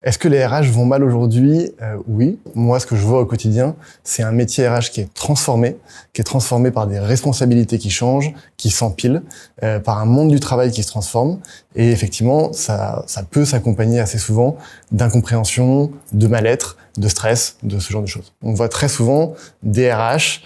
Est-ce que les RH vont mal aujourd'hui? Oui. Moi, ce que je vois au quotidien, c'est un métier RH qui est transformé par des responsabilités qui changent, qui s'empilent, par un monde du travail qui se transforme. Et effectivement, ça peut s'accompagner assez souvent d'incompréhension, de mal-être, de stress, de ce genre de choses. On voit très souvent des RH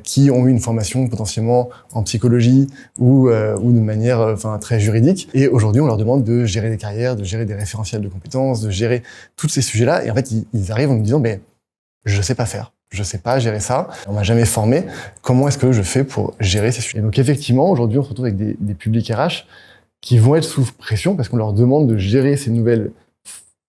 qui ont eu une formation potentiellement en psychologie ou de manière très juridique. Et aujourd'hui, on leur demande de gérer des carrières, de gérer des référentiels de compétences, de gérer tous ces sujets-là. Et en fait, ils arrivent en me disant, je sais pas faire. Je sais pas gérer ça. On m'a jamais formé. Comment est-ce que je fais pour gérer ces sujets? Et donc, effectivement, aujourd'hui, on se retrouve avec des publics RH qui vont être sous pression parce qu'on leur demande de gérer ces nouvelles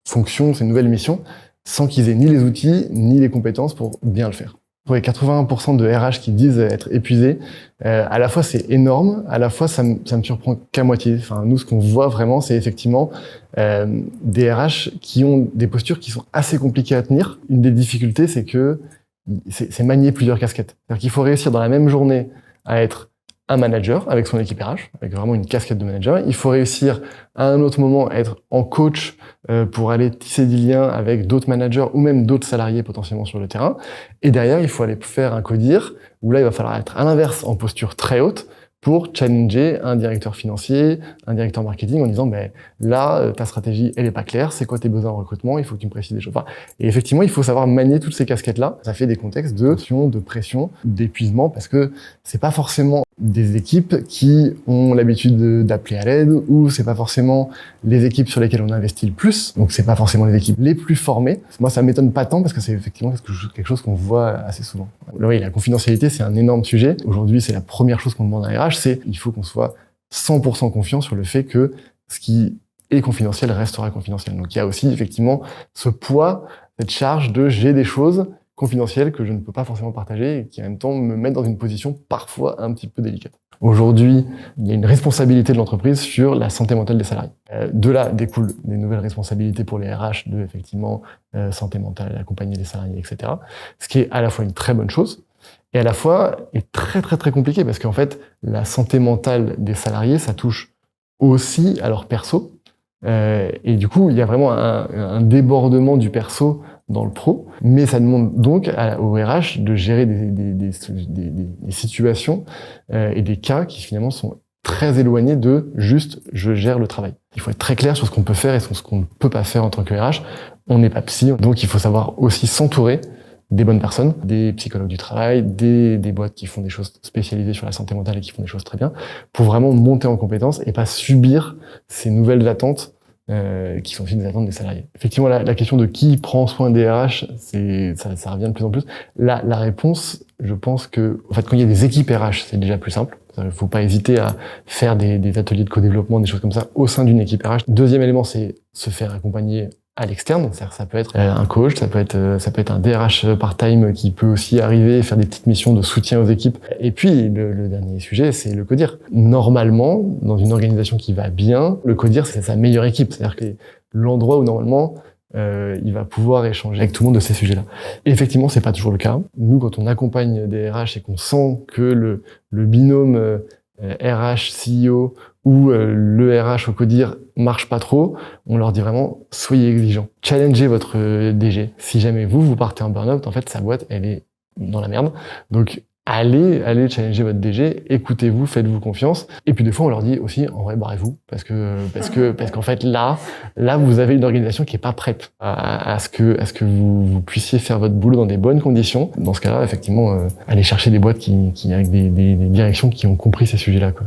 fonctions, ces nouvelles missions, sans qu'ils aient ni les outils, ni les compétences pour bien le faire. Pour les 81% de RH qui disent être épuisés, à la fois c'est énorme, à la fois ça me surprend qu'à moitié. Enfin, nous, ce qu'on voit vraiment, c'est effectivement des RH qui ont des postures qui sont assez compliquées à tenir. Une des difficultés, c'est que c'est manier plusieurs casquettes. C'est-à-dire qu'il faut réussir dans la même journée à être un manager avec son équipe RH, avec vraiment une casquette de manager. Il faut réussir à un autre moment à être en coach pour aller tisser des liens avec d'autres managers ou même d'autres salariés potentiellement sur le terrain. Et derrière, il faut aller faire un codir où là, il va falloir être à l'inverse en posture très haute pour challenger un directeur financier, un directeur marketing en disant là, ta stratégie, elle est pas claire, c'est quoi tes besoins en recrutement, il faut que tu me précises des choses. Et effectivement, il faut savoir manier toutes ces casquettes-là. Ça fait des contextes de tension, de pression, d'épuisement, parce que c'est pas forcément des équipes qui ont l'habitude d'appeler à l'aide, ou c'est pas forcément les équipes sur lesquelles on investit le plus, donc c'est pas forcément les équipes les plus formées. Moi, ça m'étonne pas tant parce que c'est effectivement quelque chose qu'on voit assez souvent. Oui, la confidentialité, c'est un énorme sujet. Aujourd'hui, c'est la première chose qu'on demande à un RH, c'est il faut qu'on soit 100% confiant sur le fait que ce qui est confidentiel restera confidentiel. Donc il y a aussi effectivement ce poids, cette charge de j'ai des choses confidentielles que je ne peux pas forcément partager et qui en même temps me mettent dans une position parfois un petit peu délicate. Aujourd'hui, il y a une responsabilité de l'entreprise sur la santé mentale des salariés. De là découlent des nouvelles responsabilités pour les RH de effectivement santé mentale, accompagner les salariés, etc. Ce qui est à la fois une très bonne chose et à la fois est très très très compliqué parce qu'en fait la santé mentale des salariés, ça touche aussi à leur perso et du coup il y a vraiment un débordement du perso dans le pro, mais ça demande donc au RH de gérer des situations et des cas qui finalement sont très éloignés de juste je gère le travail. Il faut être très clair sur ce qu'on peut faire et sur ce qu'on ne peut pas faire en tant que RH. On n'est pas psy, donc il faut savoir aussi s'entourer des bonnes personnes, des psychologues du travail, des boîtes qui font des choses spécialisées sur la santé mentale et qui font des choses très bien, pour vraiment monter en compétences et pas subir ces nouvelles attentes qui sont aussi des attentes des salariés. Effectivement, la question de qui prend soin des RH, ça revient de plus en plus. La réponse, je pense que, en fait, quand il y a des équipes RH, c'est déjà plus simple. Il ne faut pas hésiter à faire des ateliers de co-développement, des choses comme ça, au sein d'une équipe RH. Deuxième élément, c'est se faire accompagner à l'externe, c'est-à-dire ça peut être un coach, ça peut être un DRH part-time qui peut aussi arriver et faire des petites missions de soutien aux équipes. Et puis le dernier sujet, c'est le codir. Normalement, dans une organisation qui va bien, le codir c'est sa meilleure équipe, c'est-à-dire que l'endroit où normalement il va pouvoir échanger avec tout le monde de ces sujets-là. Et effectivement, c'est pas toujours le cas. Nous, quand on accompagne des RH et qu'on sent que le binôme RH, CEO ou le RH au codir marche pas trop, on leur dit vraiment soyez exigeants. Challengez votre DG. Si jamais vous partez en burn-out, en fait sa boîte elle est dans la merde. Donc allez challenger votre DG, écoutez-vous, faites-vous confiance. Et puis des fois on leur dit aussi en vrai barrez-vous parce qu'en fait là vous avez une organisation qui est pas prête à ce que vous puissiez faire votre boulot dans des bonnes conditions. Dans ce cas-là, effectivement, allez chercher des boîtes qui avec des directions qui ont compris ces sujets-là, quoi.